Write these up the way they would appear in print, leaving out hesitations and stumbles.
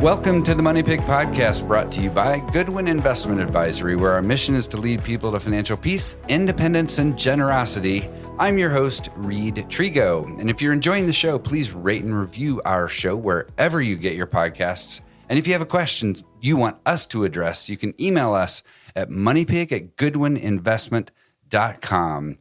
Welcome to the Money Pig Podcast, brought to you by Goodwin Investment Advisory, where our mission is to lead people to financial peace, independence, and generosity. I'm your host, Reid Trego. And if you're enjoying the show, please rate and review our show wherever you get your podcasts. And if you have a question you want us to address, you can email us at moneypig@goodwininvestment.com.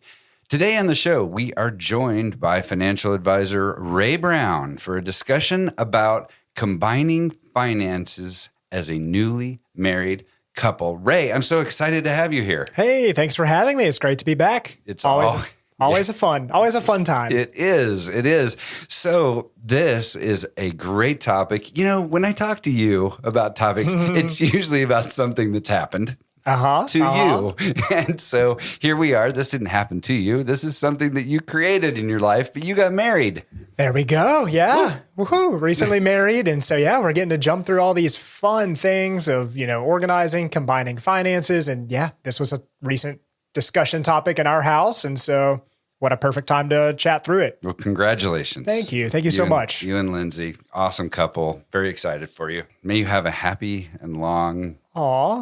Today on the show, we are joined by financial advisor Ray Brown for a discussion about combining finances as a newly married couple. Ray, I'm so excited to have you here. Hey, thanks for having me. It's great to be back. It's always a fun time. It is. So this is a great topic. You know, when I talk to you about topics, it's usually about something that's happened to you. And so here we are. This didn't happen to you. This is something that you created in your life, but you got married. There we go. Yeah. Woohoo. Recently married. And so, yeah, we're getting to jump through all these fun things of, organizing, combining finances. And yeah, this was a recent discussion topic in our house. And so what a perfect time to chat through it. Well, congratulations. Thank you. Thank you so much. You and Lindsay, awesome couple. Very excited for you. May you have a happy and long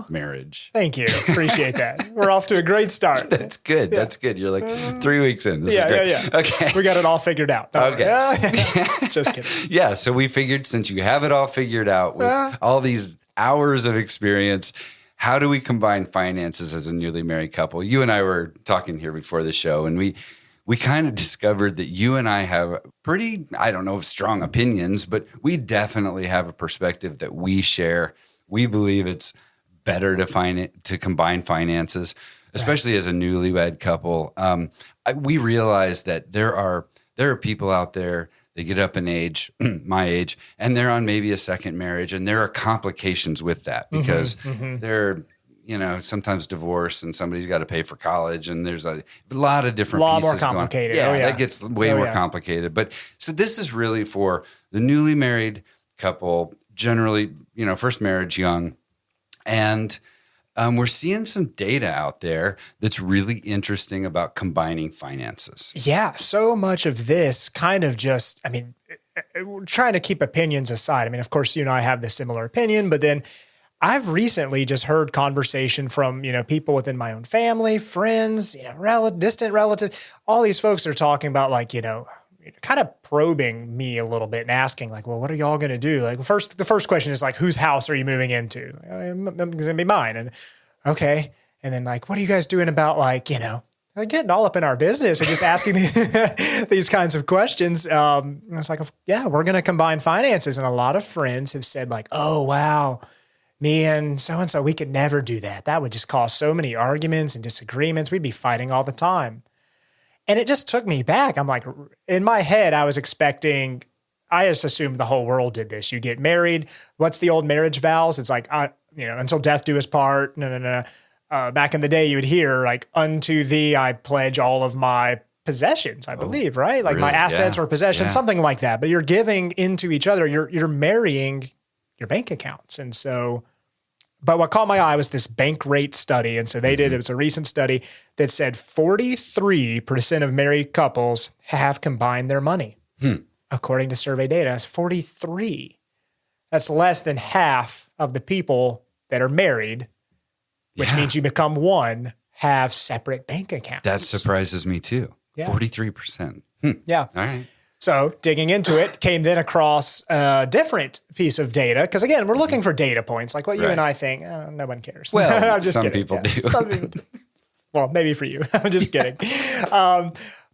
marriage. Thank you. Appreciate that. We're off to a great start. That's good. Yeah. That's good. You're like 3 weeks in. This is great. Yeah. Okay. We got it all figured out. Okay. Just kidding. Yeah. So we figured, since you have it all figured out with all these hours of experience, how do we combine finances as a newly married couple? You and I were talking here before the show, and we kind of discovered that you and I have pretty, I don't know if strong opinions, but we definitely have a perspective that we share. We believe it's better to combine finances, especially as a newlywed couple. We realize that there are people out there, they get up in age, my age, and they're on maybe a second marriage, and there are complications with that because they're sometimes divorced and somebody's got to pay for college, and there's a lot of different pieces more complicated. Yeah, that gets way more complicated. But so this is really for the newly married couple, generally, first marriage, young. And we're seeing some data out there that's really interesting about combining finances. Yeah, so much of this kind of just, we're trying to keep opinions aside. Of course, you and I have this similar opinion, but then I've recently just heard conversation from, people within my own family, friends, distant relatives. All these folks are talking about kind of probing me a little bit and asking well, what are y'all going to do? The first question is whose house are you moving into? It's going to be mine. And okay. And then what are you guys doing about getting all up in our business and just asking these kinds of questions. And it's we're going to combine finances. And a lot of friends have said oh, wow, me and so-and-so, we could never do that. That would just cause so many arguments and disagreements. We'd be fighting all the time. And it just took me back. I'm in my head, I just assumed the whole world did this. You get married. What's the old marriage vows? It's until death do us part. No. Back in the day, you would hear unto thee, I pledge all of my possessions, I believe, right? Really? My assets or possessions, something like that. But you're giving into each other. You're marrying your bank accounts. And so, but what caught my eye was this bank rate study. And so it was a recent study that said 43% of married couples have combined their money. According to survey data, that's 43. That's less than half of the people that are married, which means you become one, have separate bank accounts. That surprises me too. Yeah. 43%. Yeah. All right. So digging into it, came then across a different piece of data. Because again, we're looking for data points, like what you and I think. No one cares. Well, I'm just some kidding. people do. Some people do. Well, maybe for you. I'm just kidding.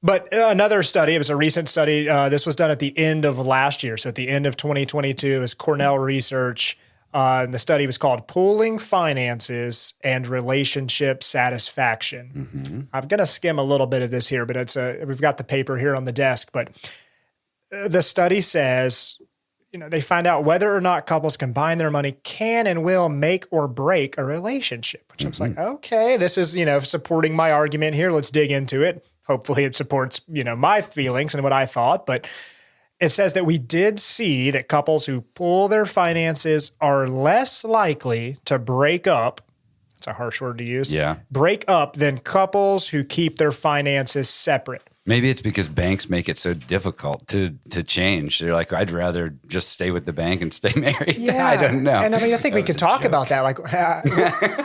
But another study, it was a recent study. This was done at the end of last year. So at the end of 2022, it was Cornell research. And the study was called Pooling Finances and Relationship Satisfaction. I'm going to skim a little bit of this here, but we've got the paper here on the desk. But the study says, they find out whether or not couples combine their money can and will make or break a relationship, which I was okay, this is, supporting my argument here. Let's dig into it. Hopefully it supports, my feelings and what I thought. But it says that we did see that couples who pool their finances are less likely to break up. It's a harsh word to use. Yeah. Break up than couples who keep their finances separate. Maybe it's because banks make it so difficult to change. They're like, I'd rather just stay with the bank and stay married. Yeah. I don't know. And I mean, I think we could talk about that. Like,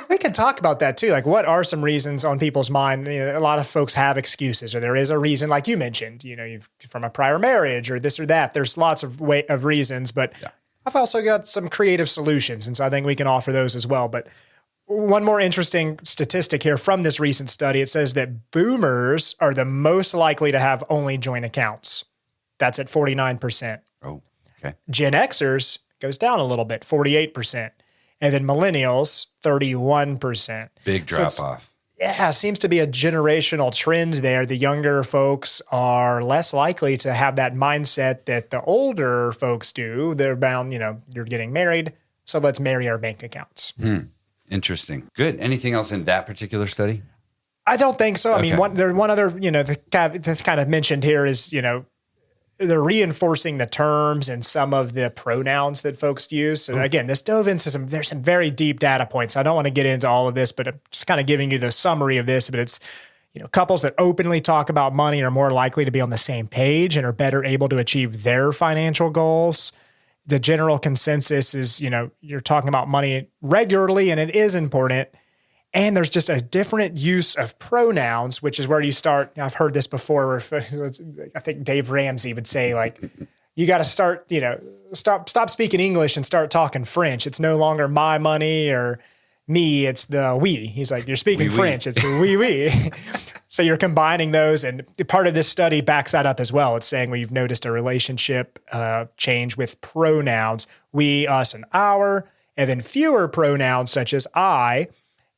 we could talk about that too. Like, what are some reasons on people's mind? You know, a lot of folks have excuses, or there is a reason, like you mentioned, you know, you've from a prior marriage or this or that. There's lots of reasons, but I've also got some creative solutions. And so I think we can offer those as well. But one more interesting statistic here from this recent study, it says that boomers are the most likely to have only joint accounts. That's at 49%. Oh, okay. Gen Xers goes down a little bit, 48%. And then millennials, 31%. Big drop off. Yeah, seems to be a generational trend there. The younger folks are less likely to have that mindset that the older folks do. They're bound, you know, you're getting married, so let's marry our bank accounts. Interesting. Good. Anything else in that particular study? I don't think so. I Okay. mean, one other, you know, that's kind of mentioned here is, you know, they're reinforcing the terms and some of the pronouns that folks use. So again, this dove into there's some very deep data points. I don't want to get into all of this, but I'm just kind of giving you the summary of this. But it's, you know, couples that openly talk about money are more likely to be on the same page and are better able to achieve their financial goals. The general consensus is, you know, you're talking about money regularly and it is important. And there's just a different use of pronouns, which is where you start. I've heard this before. Where I think Dave Ramsey would say, like, you got to start, you know, stop speaking English and start talking French. It's no longer my money or me. It's the we. He's like, you're speaking French. It's the we. So you're combining those. And part of this study backs that up as well. It's saying we've noticed a relationship change with pronouns, we, us, and our, and then fewer pronouns such as I.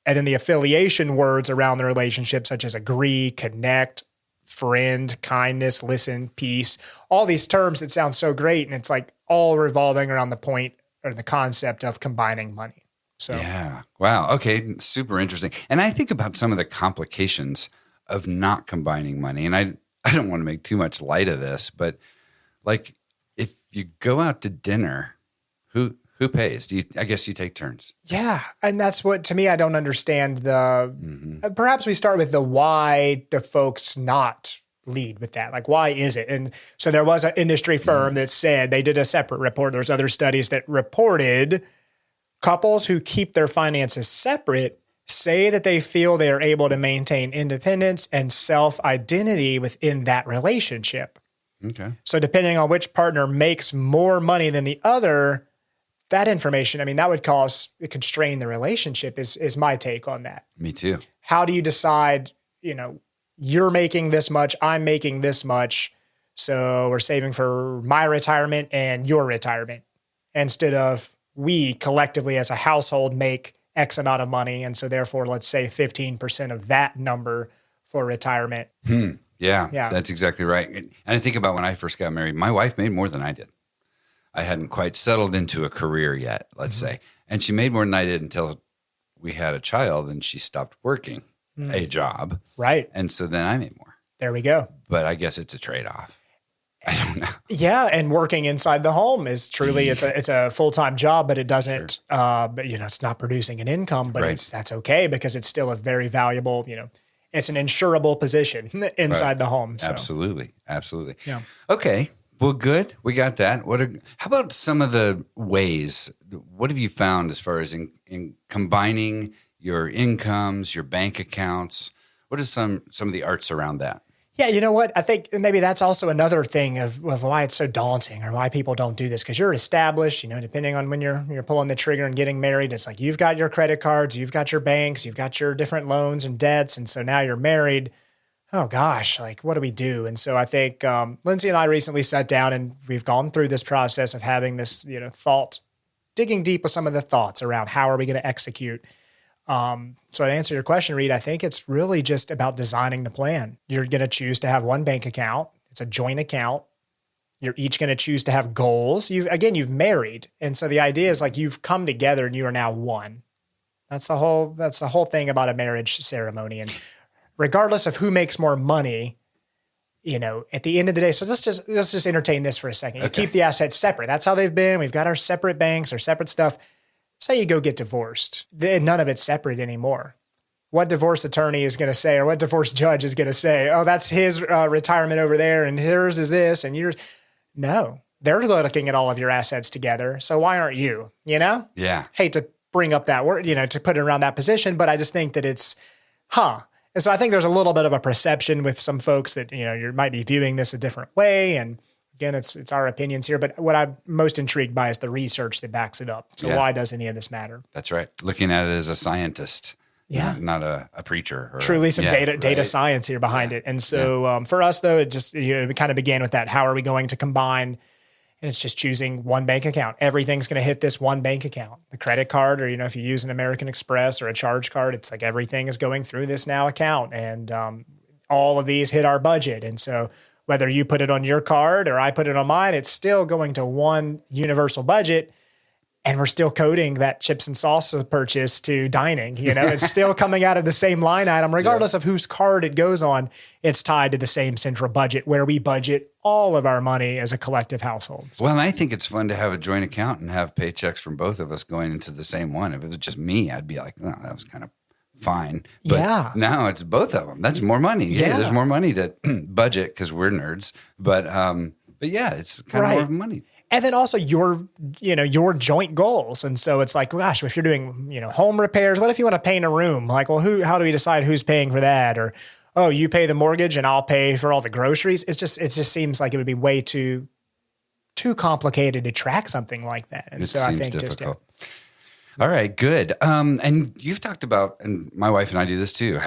And then the affiliation words around the relationship, such as agree, connect, friend, kindness, listen, peace, all these terms that sound so great. And it's like all revolving around the point or the concept of combining money. So, yeah. Wow. Okay. Super interesting. And I think about some of the complications of not combining money. And I don't want to make too much light of this, but like if you go out to dinner, who pays? I guess you take turns. Yeah. And that's what, to me, I don't understand perhaps we start with the why do folks not lead with that? Like, why is it? And so there was an industry firm that said they did a separate report. There's other studies that reported couples who keep their finances separate say that they feel they are able to maintain independence and self-identity within that relationship. Okay. So depending on which partner makes more money than the other, that information, I mean, that would constrain the relationship is my take on that. Me too. How do you decide, you know, you're making this much, I'm making this much, so we're saving for my retirement and your retirement instead of we collectively as a household make X amount of money. And so therefore, let's say 15% of that number for retirement. Yeah, that's exactly right. And I think about when I first got married, my wife made more than I did. I hadn't quite settled into a career yet, let's say. And she made more than I did until we had a child and she stopped working a job. Right. And so then I made more. There we go. But I guess it's a trade-off. I don't know. Yeah, and working inside the home is truly it's a full-time job, but it doesn't but you know, it's not producing an income, but that's okay because it's still a very valuable, you know, it's an insurable position inside the home. So. Absolutely. Yeah. Okay. Well, good. We got that. How about some of the ways? What have you found as far as in combining your incomes, your bank accounts? What are some of the arts around that? Yeah, you know what? I think maybe that's also another thing of why it's so daunting or why people don't do this because you're established, you know, depending on when you're pulling the trigger and getting married, it's like you've got your credit cards, you've got your banks, you've got your different loans and debts. And so now you're married. Oh gosh, like what do we do? And so I think Lindsay and I recently sat down and we've gone through this process of having this, you know, digging deep with some of the thoughts around how are we going to execute. So to answer your question, Reid, I think it's really just about designing the plan. You're going to choose to have one bank account. It's a joint account. You're each going to choose to have goals. You've married. And so the idea is like you've come together and you are now one. That's the whole thing about a marriage ceremony. And regardless of who makes more money, you know, at the end of the day, so let's just entertain this for a second. You keep the assets separate. That's how they've been. We've got our separate banks, our separate stuff. Say you go get divorced, then none of it's separate anymore. what divorce attorney is going to say or what divorce judge is going to say. Oh, that's his retirement over there and hers is this and yours. No, they're looking at all of your assets together. So why aren't you, Yeah. Hate to bring up that word, to put it around that position, but I just think that it's, And so I think there's a little bit of a perception with some folks that, you might be viewing this a different way. And again, it's our opinions here, but what I'm most intrigued by is the research that backs it up. So why does any of this matter? That's right. Looking at it as a scientist. Yeah. Not a preacher. Or truly some data science here behind it. And so for us, though, it just it kind of began with that. How are we going to combine? And it's just choosing one bank account. Everything's going to hit this one bank account. The credit card, or, if you use an American Express or a charge card, it's like everything is going through this now account. And all of these hit our budget. And so whether you put it on your card or I put it on mine, it's still going to one universal budget. And we're still coding that chips and salsa purchase to dining. It's still coming out of the same line item, regardless of whose card it goes on. It's tied to the same central budget where we budget all of our money as a collective household. Well, and I think it's fun to have a joint account and have paychecks from both of us going into the same one. If it was just me, I'd be like, oh, that was kind of fine. But now it's both of them. That's more money. Yeah, there's more money to budget because we're nerds. But yeah, it's kind of more money. And then also your joint goals. And so it's like, gosh, if you're doing, home repairs, what if you want to paint a room? Like, well, how do we decide who's paying for that? Or, oh, you pay the mortgage and I'll pay for all the groceries. It just seems like it would be way too complicated to track something like that. And so I think difficult. All right, good. And you've talked about, and my wife and I do this too,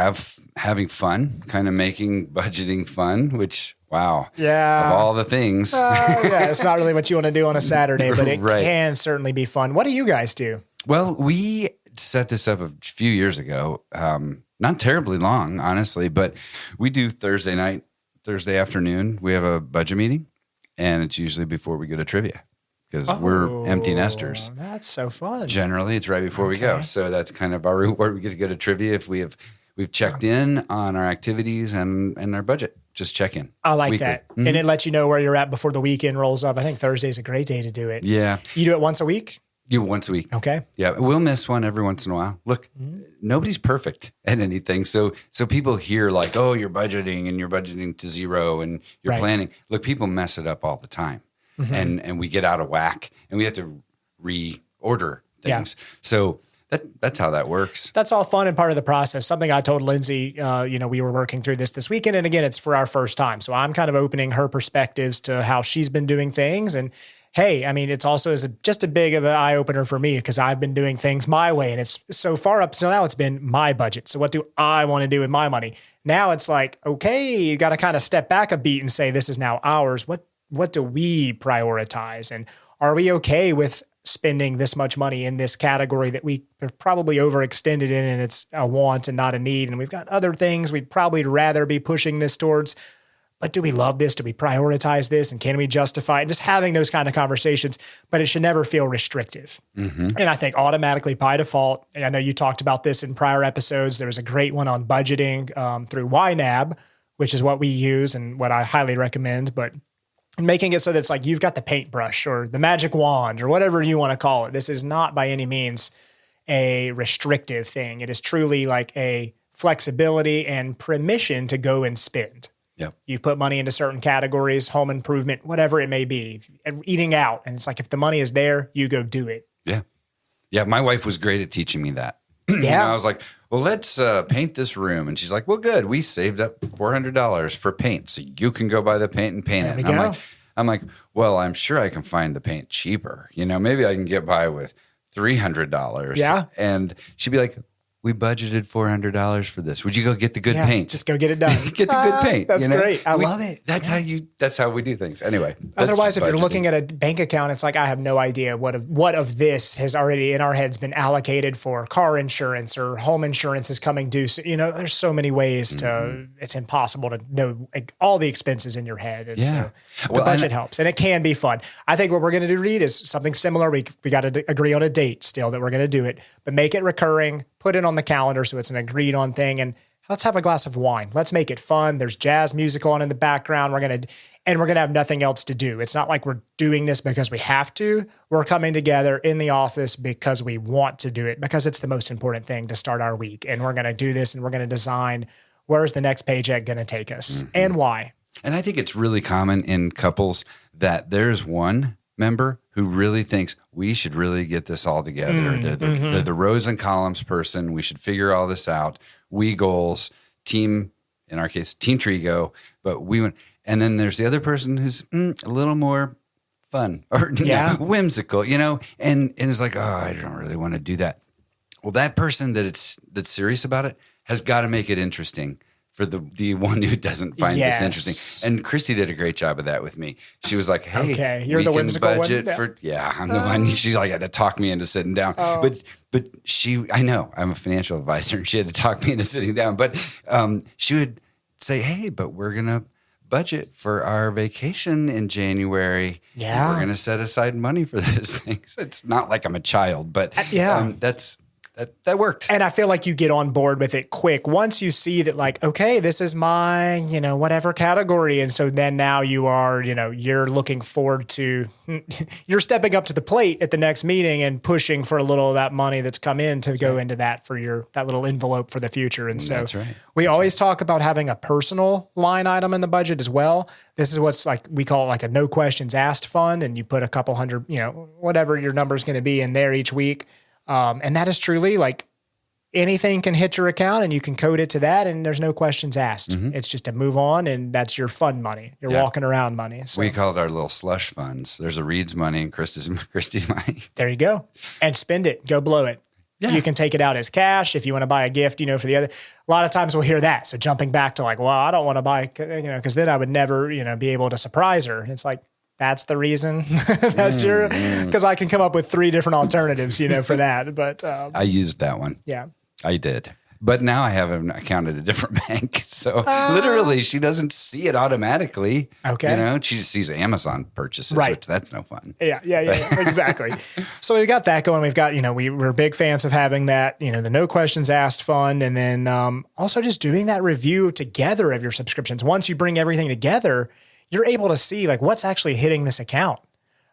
having fun, kind of making budgeting fun, which, wow. Yeah. Of all the things. It's not really what you want to do on a Saturday, but it can certainly be fun. What do you guys do? Well, we set this up a few years ago, not terribly long, honestly, but we do Thursday afternoon, we have a budget meeting, and it's usually before we go to trivia. Because we're empty nesters. That's so fun. Generally, it's right before we go. So that's kind of our reward. We get to go to trivia if we've checked in on our activities and our budget. Just check in. I like that. Mm-hmm. And it lets you know where you're at before the weekend rolls up. I think Thursday's a great day to do it. Yeah. You do it once a week? Once a week. Okay. Yeah. We'll miss one every once in a while. Look, nobody's perfect at anything. So people hear like, oh, you're budgeting to zero and you're planning. Look, people mess it up all the time. Mm-hmm. And we get out of whack and we have to reorder things. Yeah. So that's how that works. That's all fun and part of the process. Something I told Lindsay, we were working through this weekend. And again, it's for our first time. So I'm kind of opening her perspectives to how she's been doing things. And hey, I mean, it's also just a big of an eye opener for me because I've been doing things my way. And it's so far up till now, it's been my budget. So what do I want to do with my money? Now it's like, okay, you got to kind of step back a beat and say, this is now ours. What do we prioritize? And are we okay with spending this much money in this category that we have probably overextended in and it's a want and not a need? And we've got other things we'd probably rather be pushing this towards. But do we love this? Do we prioritize this? And can we justify it? Just having those kind of conversations, but it should never feel restrictive. Mm-hmm. And I think automatically by default, and I know you talked about this in prior episodes, there was a great one on budgeting through YNAB, which is what we use and what I highly recommend, but making it so that it's like you've got the paintbrush or the magic wand or whatever you want to call it. This is not by any means a restrictive thing. It is truly like a flexibility and permission to go and spend. Yep. You put money into certain categories, home improvement, whatever it may be, eating out. And it's like, if the money is there, you go do it. Yeah. Yeah. My wife was great at teaching me that. Yeah. I was like, well, let's paint this room. And she's like, well, good. We saved up $400 for paint. So you can go buy the paint and paint it. And I'm like, well, I'm sure I can find the paint cheaper. Maybe I can get by with $300. Yeah. And she'd be like, we budgeted $400 for this. Would you go get the good paint? Just go get it done. Get the good paint. That's great. I love it. That's how we do things. Anyway. Otherwise, if you're looking at a bank account, it's like, I have no idea what of this has already in our heads been allocated for car insurance or home insurance is coming due. So, there's so many ways to, it's impossible to know all the expenses in your head. And so the budget helps and it can be fun. I think what we're going to do, Reid, is something similar. We got to agree on a date still that we're going to do it, but make it recurring. Put it on the calendar so it's an agreed on thing and let's have a glass of wine. Let's make it fun. There's jazz music on in the background. We're going to have nothing else to do. It's not like we're doing this because we have to. We're coming together in the office because we want to do it, because it's the most important thing to start our week. And we're going to do this, and we're going to design where's the next paycheck going to take us and why. And I think it's really common in couples that there's one member who really thinks we should really get this all together. They're the rows and columns person. We should figure all this out. We goals, team, in our case, Team Trego, but we want, and then there's the other person who's a little more fun or whimsical, and it's like, oh, I don't really want to do that. Well, that person that's serious about it has got to make it interesting for the one who doesn't find this interesting. And Christy did a great job of that with me. She was like, hey, you're the whimsical budget one? For, I'm the one. She had to talk me into sitting down. But I know I'm a financial advisor, and she had to talk me into sitting down. But she would say, hey, but we're going to budget for our vacation in January. Yeah. We're going to set aside money for this thing. So it's not like I'm a child, but that worked. And I feel like you get on board with it quick. Once you see that, like, okay, this is my, whatever category. And so then now you are, you're looking forward to, you're stepping up to the plate at the next meeting and pushing for a little of that money that's come in to go into that for that little envelope for the future. And so we always talk about having a personal line item in the budget as well. This is what's like, we call it like a no questions asked fund. And you put a couple hundred, whatever your number is going to be in there each week. And that is truly like anything can hit your account and you can code it to that and there's no questions asked. It's just to move on, and that's your fun money. You're walking around money. So. We call it our little slush funds. There's a Reid's money and Christy's money. There you go. And spend it. Go blow it. Yeah. You can take it out as cash if you want to buy a gift, for the other. A lot of times we'll hear that. So jumping back to like, well, I don't want to buy, because then I would never, be able to surprise her. And it's like, that's the reason. That's because I can come up with 3 different alternatives, for that. But I used that one. Yeah, I did. But now I have an account at a different bank. So literally she doesn't see it automatically. Okay. She just sees Amazon purchases, which that's no fun. Yeah, exactly. So we've got that going. We've got, we're big fans of having that, the no questions asked fund. And then also just doing that review together of your subscriptions. Once you bring everything together, you're able to see like what's actually hitting this account.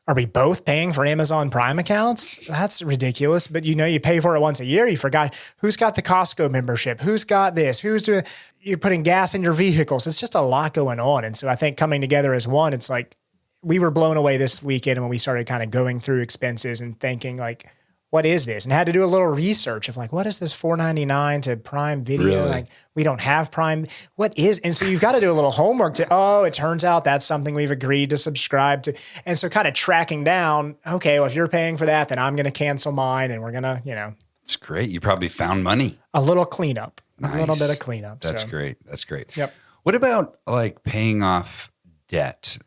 Are we both paying for Amazon Prime accounts? That's ridiculous. But you pay for it once a year. You forgot who's got the Costco membership, who's got this, you're putting gas in your vehicles. It's just a lot going on. And so I think coming together as one, it's like we were blown away this weekend when we started kind of going through expenses and thinking like, what is this? And had to do a little research of like, what is this $4.99 to Prime Video? Really? Like, we don't have Prime. What is? And so you've got to do a little homework it turns out that's something we've agreed to subscribe to. And so kind of tracking down, okay, well, if you're paying for that, then I'm going to cancel mine and we're going to, It's great. You probably found money. A little cleanup, nice. A little bit of cleanup. That's great. That's great. Yep. What about like paying off debt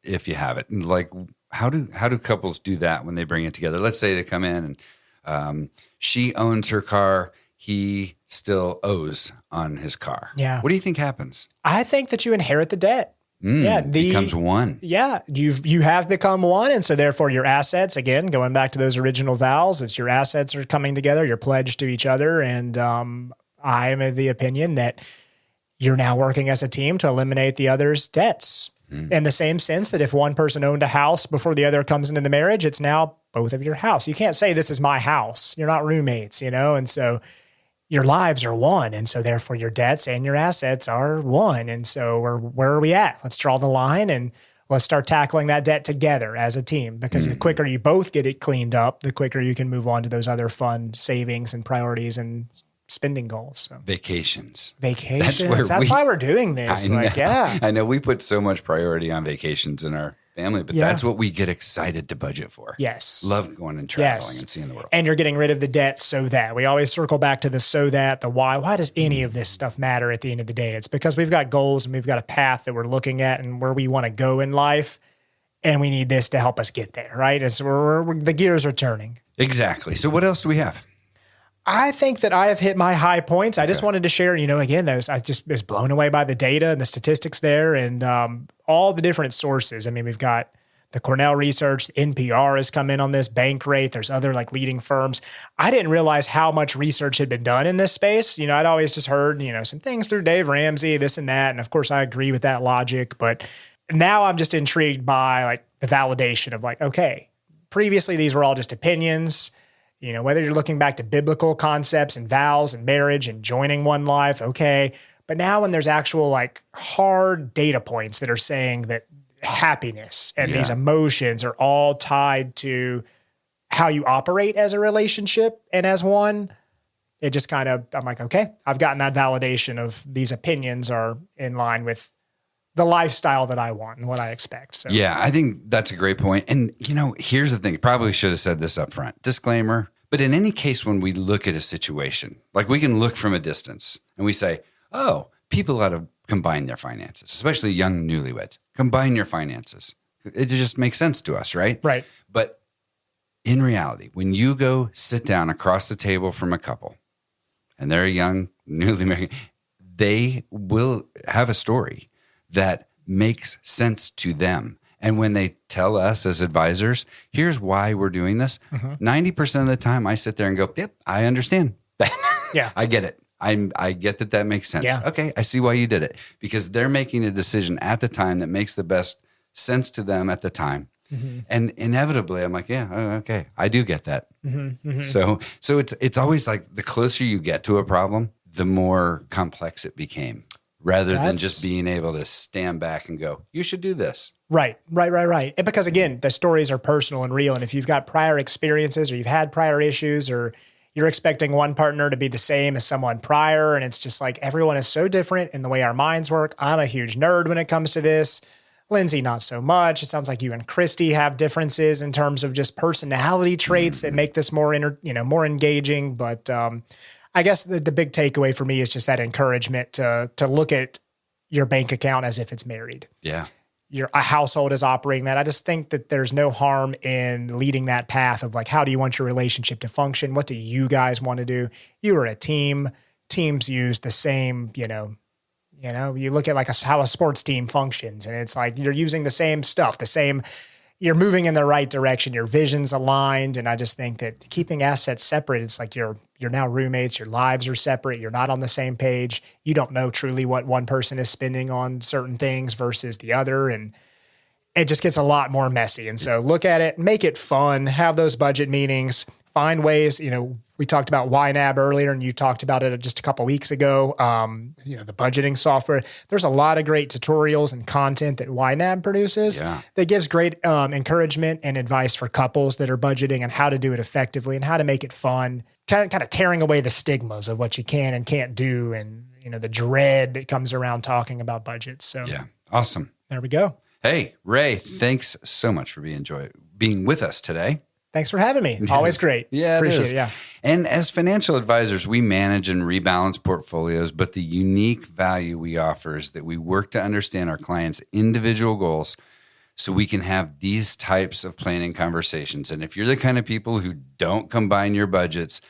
if you have it? Like, how do couples do that when they bring it together? Let's say they come in and she owns her car. He still owes on his car. Yeah. What do you think happens? I think that you inherit the debt. Becomes one. Yeah. You have become one. And so therefore your assets, again, going back to those original vows, it's your assets are coming together. You're pledged to each other. And I am of the opinion that you're now working as a team to eliminate the other's debts. In the same sense that if one person owned a house before the other comes into the marriage, it's now both of your house. You can't say this is my house. You're not roommates, and so your lives are one. And so therefore your debts and your assets are one. And so where are we at? Let's draw the line and let's start tackling that debt together as a team, because the quicker you both get it cleaned up, the quicker you can move on to those other fun savings and priorities and spending goals. So. Vacations. That's why we're doing this. I know we put so much priority on vacations in our family, but that's what we get excited to budget for. Yes. Love going and traveling and seeing the world. And you're getting rid of the debt so that. We always circle back to the so that, the why. Why does any of this stuff matter at the end of the day? It's because we've got goals and we've got a path that we're looking at and where we want to go in life. And we need this to help us get there, right? And so the gears are turning. Exactly. So what else do we have? I think that I have hit my high points. I just wanted to share, again, I just was blown away by the data and the statistics there and all the different sources. I mean, we've got the Cornell research, the NPR has come in on this, Bankrate, there's other like leading firms. I didn't realize how much research had been done in this space. I'd always just heard, some things through Dave Ramsey, this and that. And of course I agree with that logic, but now I'm just intrigued by like the validation of like, okay, previously these were all just opinions, whether you're looking back to biblical concepts and vows and marriage and joining one life. Okay. But now when there's actual like hard data points that are saying that happiness and these emotions are all tied to how you operate as a relationship and as one, it just I'm like, okay, I've gotten that validation of these opinions are in line with the lifestyle that I want and what I expect. So yeah, I think that's a great point. And here's the thing, probably should have said this up front, disclaimer, but in any case, when we look at a situation, like we can look from a distance and we say, oh, people ought to combine their finances, especially young newlyweds. Combine your finances. It just makes sense to us, right? Right. But in reality, when you go sit down across the table from a couple and they're young, newly married, they will have a story that makes sense to them. And when they tell us as advisors, here's why we're doing this, 90% of the time I sit there and go, yep, I understand. Yeah. I get it. I get that makes sense. Yeah. Okay, I see why you did it. Because they're making a decision at the time that makes the best sense to them at the time. And inevitably, I'm like, yeah, okay, I do get that. So it's always like the closer you get to a problem, the more complex it became, rather than just being able to stand back and go, you should do this. Right. And because again, the stories are personal and real. And if you've got prior experiences or you've had prior issues or you're expecting one partner to be the same as someone prior, and it's just like everyone is so different in the way our minds work. I'm a huge nerd when it comes to this. Lindsay, not so much. It sounds like you and Christy have differences in terms of just personality traits that make this more more engaging. But I guess the big takeaway for me is just that encouragement to look at your bank account as if it's married. Yeah. A household is operating that. I just think that there's no harm in leading that path of like, how do you want your relationship to function? What do you guys want to do? You are a team. Teams use the same, you look at like how a sports team functions, and it's like you're using the same stuff, you're moving in the right direction, your vision's aligned. And I just think that keeping assets separate, it's like you're now roommates, your lives are separate, you're not on the same page. You don't know truly what one person is spending on certain things versus the other. And it just gets a lot more messy. And so look at it, make it fun, have those budget meetings, find ways, we talked about YNAB earlier and you talked about it just a couple of weeks ago. The budgeting software, there's a lot of great tutorials and content that YNAB produces that gives great encouragement and advice for couples that are budgeting and how to do it effectively and how to make it fun, kind of tearing away the stigmas of what you can and can't do. And, the dread that comes around talking about budgets. So yeah, awesome. There we go. Hey, Ray, thanks so much for being with us today. Thanks for having me. Always great. Yeah, appreciate it. Yeah. And as financial advisors, we manage and rebalance portfolios, but the unique value we offer is that we work to understand our clients' individual goals so we can have these types of planning conversations. And if you're the kind of people who don't combine your budgets,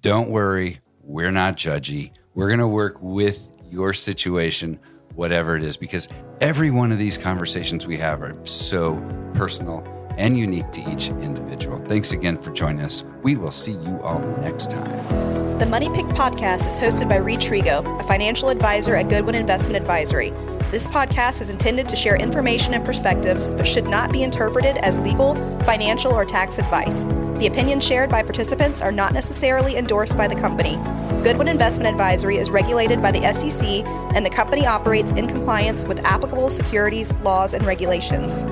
don't worry, we're not judgy. We're going to work with your situation, whatever it is, because every one of these conversations we have are so personal and unique to each individual. Thanks again for joining us. We will see you all next time. The Money Pick podcast is hosted by Reid Trego, a financial advisor at Goodwin Investment Advisory. This podcast is intended to share information and perspectives, but should not be interpreted as legal, financial, or tax advice. The opinions shared by participants are not necessarily endorsed by the company. Goodwin Investment Advisory is regulated by the SEC, and the company operates in compliance with applicable securities laws and regulations.